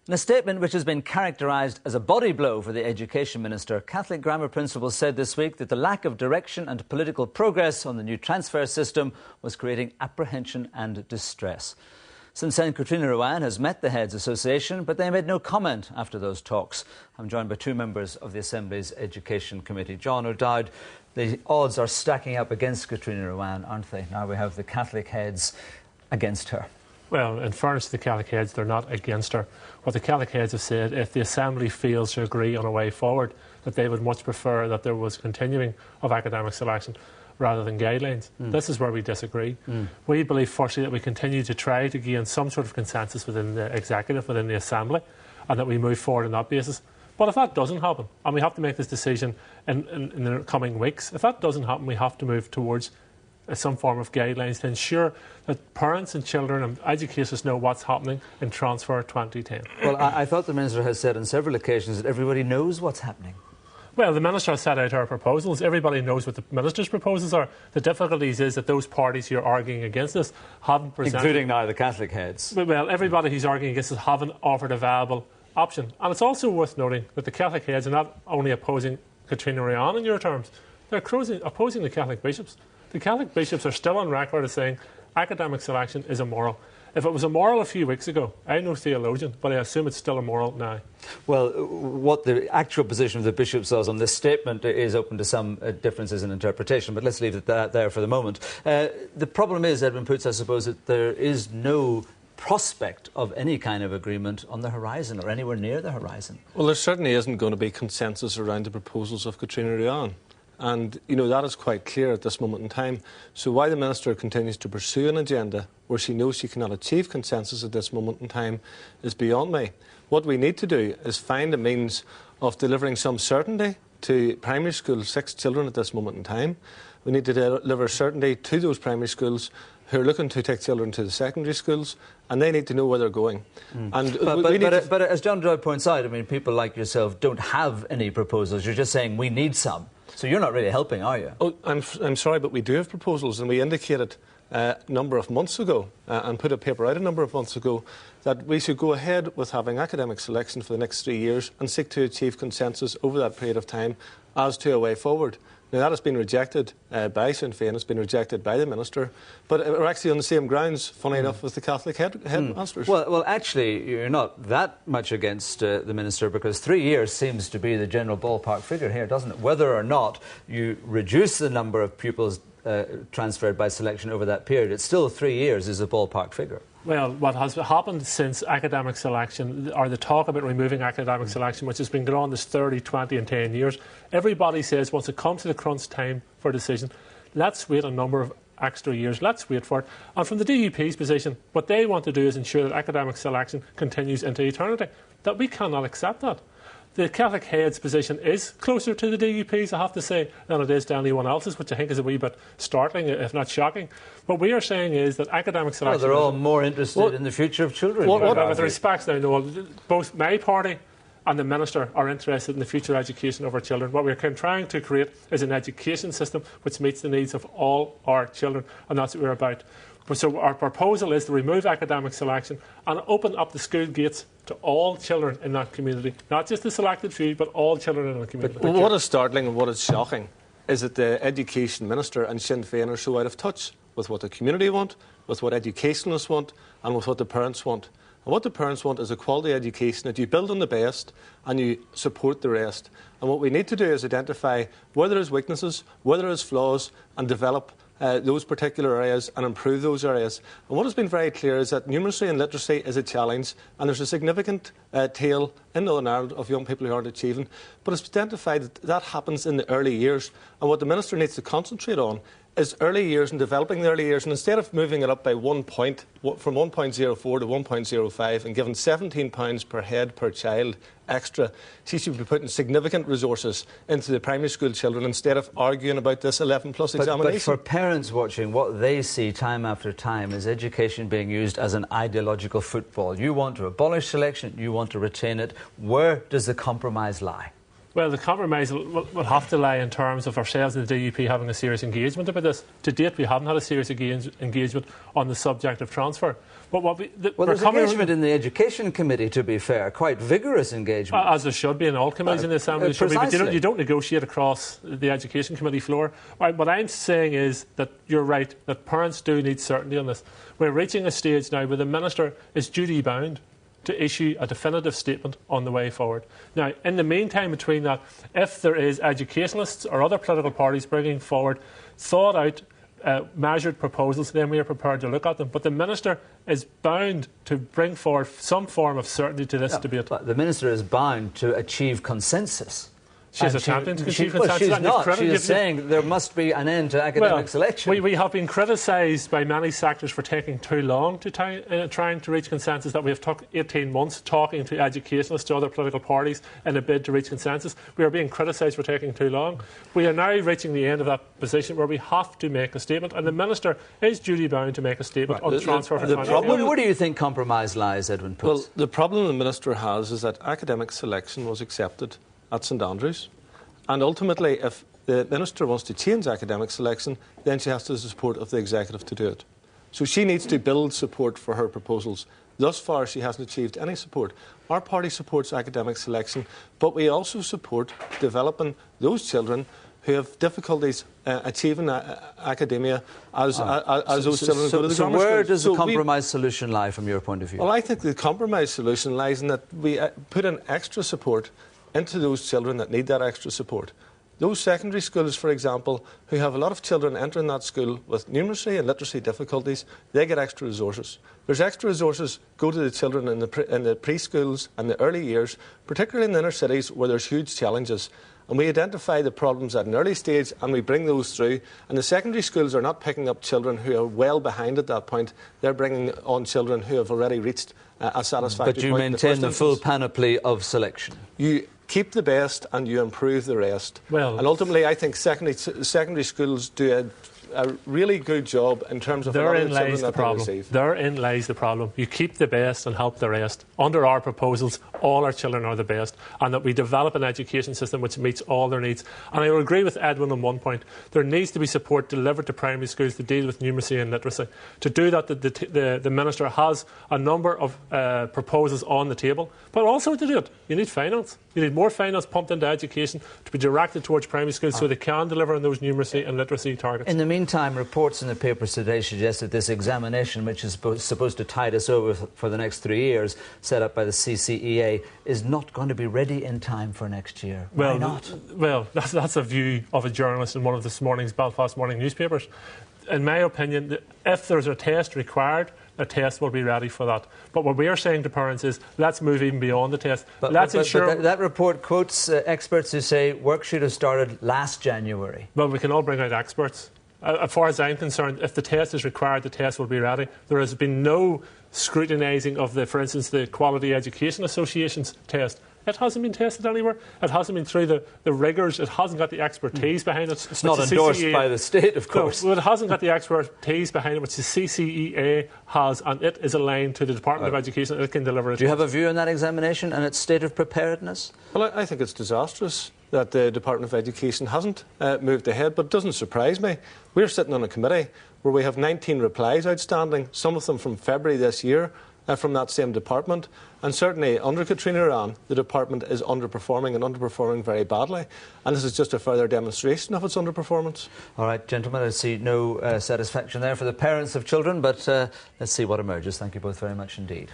In a statement which has been characterised as a body blow for the Education Minister, Catholic grammar principals said this week that the lack of direction and political progress on the new transfer system was creating apprehension and distress. Sinn Katrina Rowan has met the Heads Association, but they made no comment after those talks. I'm joined by two members of the Assembly's Education Committee. John O'Dowd, the odds are stacking up against Katrina Rowan, aren't they? Now we have the Catholic heads against her. Well, in fairness to the Catholic heads, they're not against her. What the Catholic heads have said, if the Assembly fails to agree on a way forward, that they would much prefer that there was continuing of academic selection rather than guidelines. This is where we disagree. We believe, firstly, that we continue to try to gain some sort of consensus within the Executive, within the Assembly, and that we move forward on that basis. But if that doesn't happen, and we have to make this decision in the coming weeks, if that doesn't happen, we have to move towards some form of guidelines to ensure that parents and children and educators know what's happening in Transfer 2010. Well, I thought the Minister has said on several occasions that everybody knows what's happening. Well, the Minister has set out her proposals. Everybody knows what the Minister's proposals are. The difficulties is that those parties who are arguing against this haven't presented... Including now the Catholic heads. Well, everybody who's arguing against this haven't offered a viable option. And it's also worth noting that the Catholic heads are not only opposing Katrina Rowan in your terms, they're opposing the Catholic bishops. The Catholic bishops are still on record as saying academic selection is immoral. If it was immoral a few weeks ago, I'm no theologian, but I assume it's still immoral now. Well, what the actual position of the bishops was on this statement is open to some differences in interpretation, but let's leave it there for the moment. The problem is, Edwin Poots, I suppose, that there is no prospect of any kind of agreement on the horizon or anywhere near the horizon. Well, there certainly isn't going to be consensus around the proposals of Katrina Rowan. And, you know, that is quite clear at this moment in time. So why the Minister continues to pursue an agenda where she knows she cannot achieve consensus at this moment in time is beyond me. What we need to do is find a means of delivering some certainty to primary school 6 children at this moment in time. We need to deliver certainty to those primary schools who are looking to take children to the secondary schools, and they need to know where they're going. But as John O'Dowd points out, I mean, people like yourself don't have any proposals. You're just saying we need some. So you're not really helping, are you? Oh, I'm sorry, but we do have proposals, and we indicated a number of months ago and put a paper out a number of months ago that we should go ahead with having academic selection for the next 3 years and seek to achieve consensus over that period of time as to a way forward. Now, that has been rejected by Sinn Féin, it's been rejected by the Minister, but we're actually on the same grounds, funny enough, with the Catholic headmasters. Well, actually, you're not that much against the Minister, because 3 years seems to be the general ballpark figure here, doesn't it? Whether or not you reduce the number of pupils transferred by selection over that period, it's still 3 years is a ballpark figure. Well, what has happened since academic selection, or the talk about removing academic selection, which has been going on this 30, 20 and 10 years, everybody says once it comes to the crunch time for a decision, let's wait a number of extra years, let's wait for it. And from the DUP's position, what they want to do is ensure that academic selection continues into eternity. That we cannot accept that. The Catholic head's position is closer to the DUP's, I have to say, than it is to anyone else's, which I think is a wee bit startling, if not shocking. What we are saying is that academic selection... Well, they're all more interested in the future of children. With respect now, Noel, both my party and the Minister are interested in the future education of our children. What we're trying to create is an education system which meets the needs of all our children, and that's what we're about. So our proposal is to remove academic selection and open up the school gates to all children in that community. Not just the selected few, but all children in the community. But what is startling and what is shocking is that the Education Minister and Sinn Féin are so out of touch with what the community want, with what educationalists want, and with what the parents want. And what the parents want is a quality education that you build on the best and you support the rest. And what we need to do is identify where there is weaknesses, where there is flaws, and develop those particular areas and improve those areas. And what has been very clear is that numeracy and literacy is a challenge, and there's a significant tail in Northern Ireland of young people who aren't achieving. But it's identified that that happens in the early years, and what the Minister needs to concentrate on is early years and developing the early years, and instead of moving it up by 1 point, from 1.04 to 1.05 and giving £17 per head per child extra, she should be putting significant resources into the primary school children instead of arguing about this 11 plus examination. But for parents watching, what they see time after time is education being used as an ideological football. You want to abolish selection, you want to retain it. Where does the compromise lie? Well, the compromise will have to lie in terms of ourselves and the DUP having a serious engagement about this. To date, we haven't had a serious engagement on the subject of transfer. But there's engagement in the Education Committee, to be fair, quite vigorous engagement. As there should be in all committees in the Assembly. But you don't negotiate across the Education Committee floor. What I'm saying is that you're right, that parents do need certainty on this. We're reaching a stage now where the Minister is duty bound to issue a definitive statement on the way forward. Now, in the meantime, between that, if there is educationalists or other political parties bringing forward thought out measured proposals, then we are prepared to look at them. But the Minister is bound to bring forward some form of certainty to this debate. But the Minister is bound to achieve consensus. She's a champion to achieve consensus. She's not. She is saying there must be an end to academic selection. We have been criticised by many sectors for taking too long to trying to reach consensus, that we have took 18 months talking to educationalists, to other political parties in a bid to reach consensus. We are being criticised for taking too long. We are now reaching the end of that position where we have to make a statement, and the Minister is duty bound to make a statement on the transfer for Where do you think compromise lies, Edwin Poots? Well, the problem the Minister has is that academic selection was accepted at St Andrews, and ultimately if the Minister wants to change academic selection, then she has the support of the Executive to do it. So she needs to build support for her proposals. Thus far she hasn't achieved any support. Our party supports academic selection, but we also support developing those children who have difficulties achieving academia as those children go to the grammar school. So where does the compromise solution lie from your point of view? Well, I think the compromise solution lies in that we put in extra support into those children that need that extra support. Those secondary schools, for example, who have a lot of children entering that school with numeracy and literacy difficulties, they get extra resources. There's extra resources go to the children in the preschools and the early years, particularly in the inner cities where there's huge challenges. And we identify the problems at an early stage and we bring those through. And the secondary schools are not picking up children who are well behind at that point. They're bringing on children who have already reached a satisfactory point. But you maintain the full panoply of selection. You keep the best and you improve the rest. And ultimately, I think secondary schools do a really good job in terms of Therein lies the problem. You keep the best and help the rest. Under our proposals, all our children are the best, and that we develop an education system which meets all their needs. And I will agree with Edwin on one point. There needs to be support delivered to primary schools to deal with numeracy and literacy. To do that, the Minister has a number of proposals on the table, but also to do it, you need finance. You need more finance pumped into education to be directed towards primary schools so they can deliver on those numeracy and literacy targets. In the meantime, reports in the papers today suggest that this examination, which is supposed to tide us over for the next 3 years, set up by the CCEA, is not going to be ready in time for next year. Why not? Well, that's a view of a journalist in one of this morning's Belfast morning newspapers. In my opinion, if there's a test required, a test will be ready for that. But what we are saying to parents is, let's move even beyond the test. But that report quotes experts who say work should have started last January. Well, we can all bring out experts. As far as I'm concerned, if the test is required, the test will be ready. There has been no scrutinising of, for instance, the Quality Education Association's test. It hasn't been tested anywhere. It hasn't been through the rigours. It hasn't got the expertise behind it. It's not endorsed by the state, of course. No, it hasn't got the expertise behind it, which the CCEA has, and it is aligned to the Department of Education, and it can deliver it. Do you have a view on that examination and its state of preparedness? Well, I think it's disastrous that the Department of Education hasn't moved ahead, but it doesn't surprise me. We're sitting on a committee where we have 19 replies outstanding, some of them from February this year, from that same department. And certainly under Katrina Ran, the department is underperforming and underperforming very badly. And this is just a further demonstration of its underperformance. All right, gentlemen, I see no satisfaction there for the parents of children, but let's see what emerges. Thank you both very much indeed.